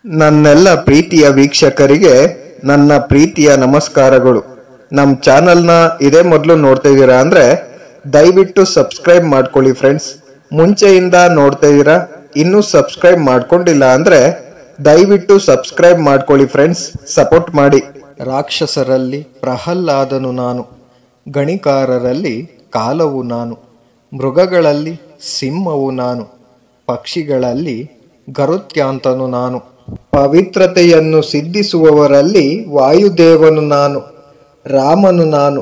ನನ್ನೆಲ್ಲ ಪ್ರೀತಿಯ ವೀಕ್ಷಕರಿಗೆ ನನ್ನ ಪ್ರೀತಿಯ ನಮಸ್ಕಾರಗಳು. ನಮ್ಮ ಚಾನಲ್ನ ಇದೇ ಮೊದಲು ನೋಡ್ತಾ ಇದ್ದೀರಾ ಅಂದರೆ ದಯವಿಟ್ಟು ಸಬ್ಸ್ಕ್ರೈಬ್ ಮಾಡ್ಕೊಳ್ಳಿ ಫ್ರೆಂಡ್ಸ್. ಮುಂಚೆಯಿಂದ ನೋಡ್ತಾ ಇದ್ದೀರಾ, ಇನ್ನೂ ಸಬ್ಸ್ಕ್ರೈಬ್ ಮಾಡ್ಕೊಂಡಿಲ್ಲ ಅಂದರೆ ದಯವಿಟ್ಟು ಸಬ್ಸ್ಕ್ರೈಬ್ ಮಾಡ್ಕೊಳ್ಳಿ ಫ್ರೆಂಡ್ಸ್, ಸಪೋರ್ಟ್ ಮಾಡಿ. ರಾಕ್ಷಸರಲ್ಲಿ ಪ್ರಹ್ಲಾದನು ನಾನು, ಗಣಿಕಾರರಲ್ಲಿ ಕಾಲವು ನಾನು, ಮೃಗಗಳಲ್ಲಿ ಸಿಂಹವು ನಾನು, ಪಕ್ಷಿಗಳಲ್ಲಿ ಗರುತ್ಯಾಂತನು ನಾನು, ಪವಿತ್ರತೆಯನ್ನು ಸಿದ್ಧಿಸುವವರಲ್ಲಿ ವಾಯುದೇವನು ನಾನು, ರಾಮನು ನಾನು,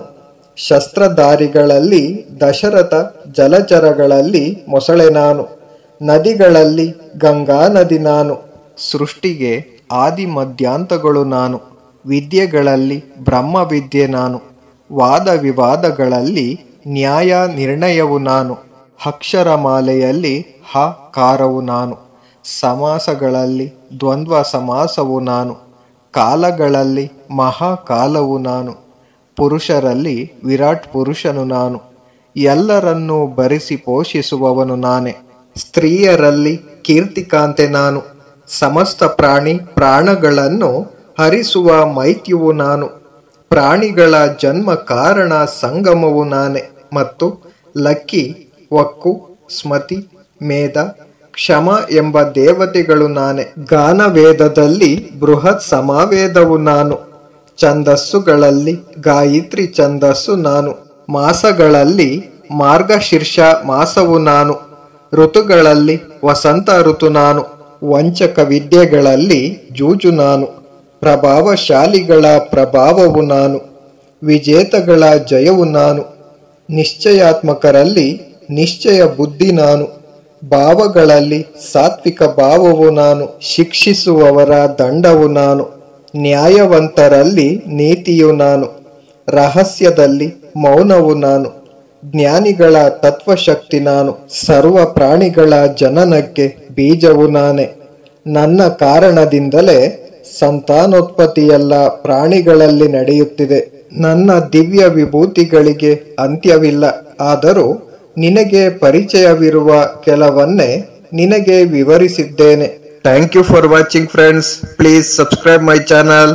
ಶಸ್ತ್ರಧಾರಿಗಳಲ್ಲಿ ದಶರಥ, ಜಲಚರಗಳಲ್ಲಿ ಮೊಸಳೆ ನಾನು, ನದಿಗಳಲ್ಲಿ ಗಂಗಾ ನದಿ ನಾನು, ಸೃಷ್ಟಿಗೆ ಆದಿ ಮಧ್ಯಾಂತಗಳು ನಾನು, ವಿದ್ಯೆಗಳಲ್ಲಿ ಬ್ರಹ್ಮವಿದ್ಯೆ ನಾನು, ವಾದ ವಿವಾದಗಳಲ್ಲಿ ನ್ಯಾಯ ನಿರ್ಣಯವು ನಾನು, ಅಕ್ಷರಮಾಲೆಯಲ್ಲಿ ಹಕಾರವು ನಾನು, ಸಮಾಸಗಳಲ್ಲಿ ದ್ವಂದ್ವ ಸಮಾಸವು ನಾನು, ಕಾಲಗಳಲ್ಲಿ ಮಹಾಕಾಲವು ನಾನು, ಪುರುಷರಲ್ಲಿ ವಿರಾಟ್ ಪುರುಷನು ನಾನು, ಎಲ್ಲರನ್ನೂ ಭರಿಸಿ ಪೋಷಿಸುವವನು ನಾನೇ, ಸ್ತ್ರೀಯರಲ್ಲಿ ಕೀರ್ತಿಕಾಂತೆ ನಾನು, ಸಮಸ್ತ ಪ್ರಾಣಗಳನ್ನು ಹರಿಸುವ ಮೈತ್ಯುವು ನಾನು, ಪ್ರಾಣಿಗಳ ಜನ್ಮ ಕಾರಣ ಸಂಗಮವು ನಾನೇ, ಮತ್ತು ಲಕ್ಕಿ, ವಕ್ಕು, ಸ್ಮತಿ, ಮೇಧ, ಕ್ಷಮ ಎಂಬ ದೇವತೆಗಳು ನಾನೇ, ಗಾನವೇದದಲ್ಲಿ ಬೃಹತ್ ಸಮಾವೇದವು ನಾನು, ಛಂದಸ್ಸುಗಳಲ್ಲಿ ಗಾಯತ್ರಿ ಛಂದಸ್ಸು ನಾನು, ಮಾಸಗಳಲ್ಲಿ ಮಾರ್ಗಶೀರ್ಷ ಮಾಸವು ನಾನು, ಋತುಗಳಲ್ಲಿ ವಸಂತ ಋತು ನಾನು, ವಂಚಕ ವಿದ್ಯೆಗಳಲ್ಲಿ ಜೂಜು ನಾನು, ಪ್ರಭಾವಶಾಲಿಗಳ ಪ್ರಭಾವವು ನಾನು, ವಿಜೇತಗಳ ಜಯವು ನಾನು, ನಿಶ್ಚಯಾತ್ಮಕರಲ್ಲಿ ನಿಶ್ಚಯ ಬುದ್ಧಿ ನಾನು, ಭಾವಗಳಲ್ಲಿ ಸಾತ್ವಿಕ ಭಾವವು ನಾನು, ಶಿಕ್ಷಿಸುವವರ ದಂಡವು ನಾನು, ನ್ಯಾಯವಂತರಲ್ಲಿ ನೀತಿಯು ನಾನು, ರಹಸ್ಯದಲ್ಲಿ ಮೌನವು ನಾನು, ಜ್ಞಾನಿಗಳ ತತ್ವಶಕ್ತಿ ನಾನು, ಸರ್ವ ಪ್ರಾಣಿಗಳ ಜನನಕ್ಕೆ ಬೀಜವು ನಾನೇ, ನನ್ನ ಕಾರಣದಿಂದಲೇ ಸಂತಾನೋತ್ಪತ್ತಿಯೆಲ್ಲ ಪ್ರಾಣಿಗಳಲ್ಲಿ ನಡೆಯುತ್ತಿದೆ, ನನ್ನ ದಿವ್ಯ ವಿಭೂತಿಗಳಿಗೆ ಅಂತ್ಯವಿಲ್ಲ. ಆದರೂ ನಿನಗೆ ಪರಿಚಯವಿರುವ ಕೆಲವನ್ನೇ ನಿನಗೆ ವಿವರಿಸಿದ್ದೇನೆ. Thank you for watching friends. Please subscribe my channel.